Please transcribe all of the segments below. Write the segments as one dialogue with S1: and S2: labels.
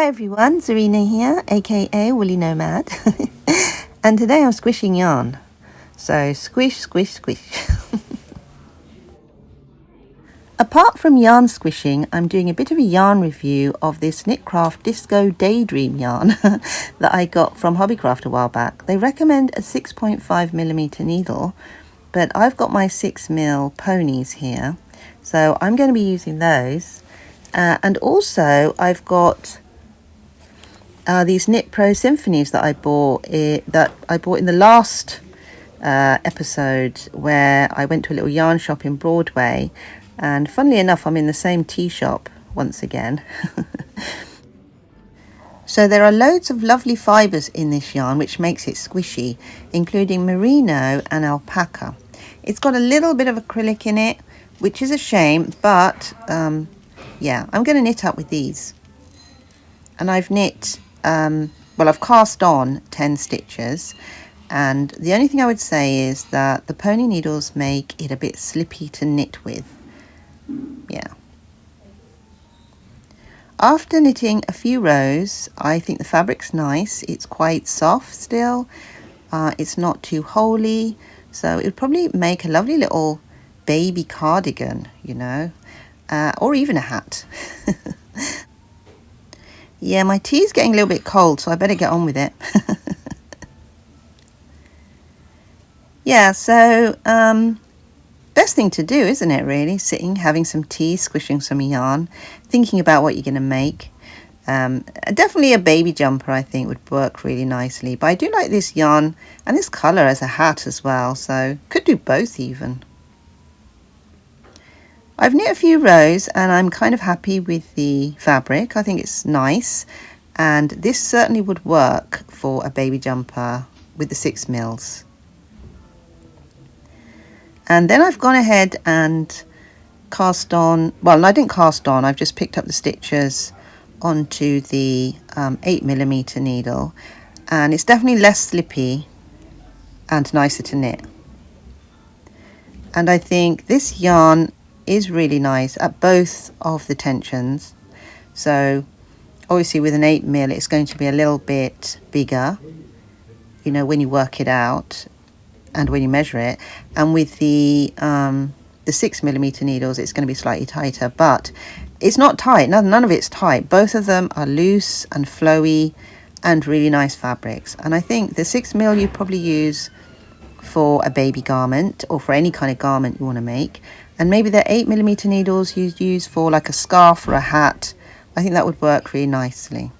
S1: Hi everyone, Zarina here, aka Woolly Nomad, and today I'm squishing yarn. So squish, squish, squish. Apart from yarn squishing, I'm doing a bit of a yarn review of this Knitcraft Disco Daydream yarn that I got from Hobbycraft a while back. They recommend a 6.5mm needle, but I've got my 6mm ponies here, so I'm going to be using those. And also I've got these knit Pro Symphonies that I bought in the last episode, where I went to a little yarn shop in Broadway, and funnily enough I'm in the same tea shop once again. So there are loads of lovely fibres in this yarn which makes it squishy, including merino and alpaca. It's got a little bit of acrylic in it, which is a shame, but yeah, I'm going to knit up with these. And I've knit well, I've cast on 10 stitches, and the only thing I would say is that the pony needles make it a bit slippy to knit with. Yeah. After knitting a few rows, I think the fabric's nice. It's quite soft still. It's not too holey, so it would probably make a lovely little baby cardigan, you know, or even a hat. Yeah, my tea's getting a little bit cold, so I better get on with it. Yeah, so best thing to do, isn't it, really? Sitting, having some tea, squishing some yarn, thinking about what you're going to make. Definitely a baby jumper, I think, would work really nicely. But I do like this yarn and this colour as a hat as well, so could do both even. I've knit a few rows and I'm kind of happy with the fabric. I think it's nice, and this certainly would work for a baby jumper with the 6mm. And then I've gone ahead and cast on, well, I didn't cast on, I've just picked up the stitches onto the 8mm needle, and it's definitely less slippy and nicer to knit. And I think this yarn is really nice at both of the tensions. So obviously with an 8mm it's going to be a little bit bigger, you know, when you work it out and when you measure it, and with the 6mm needles it's going to be slightly tighter, but it's not tight. None of it's tight. Both of them are loose and flowy and really nice fabrics. And I think the 6mm you probably use for a baby garment or for any kind of garment you want to make, and maybe the 8mm needles you use for like a scarf or a hat. I think that would work really nicely.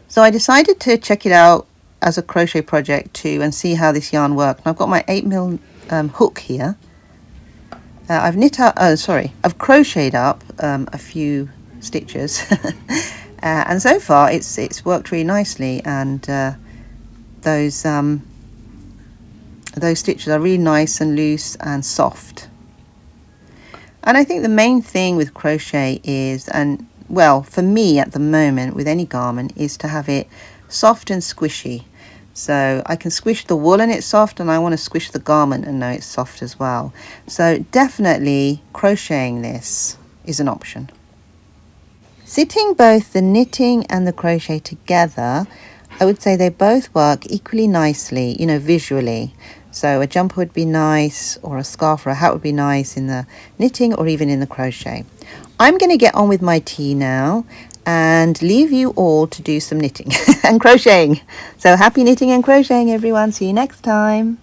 S1: So I decided to check it out as a crochet project too and see how this yarn worked. And I've got my 8mm hook here. I've I've crocheted up a few stitches and so far it's worked really nicely, and those stitches are really nice and loose and soft. And I think the main thing with crochet is, and well, for me at the moment with any garment, is to have it soft and squishy. So I can squish the wool and it's soft, and I want to squish the garment and know it's soft as well. So definitely crocheting this is an option. Sitting both the knitting and the crochet together, I would say they both work equally nicely, you know, visually. So a jumper would be nice, or a scarf or a hat would be nice in the knitting or even in the crochet. I'm going to get on with my tea now and leave you all to do some knitting and crocheting. So happy knitting and crocheting, everyone. See you next time.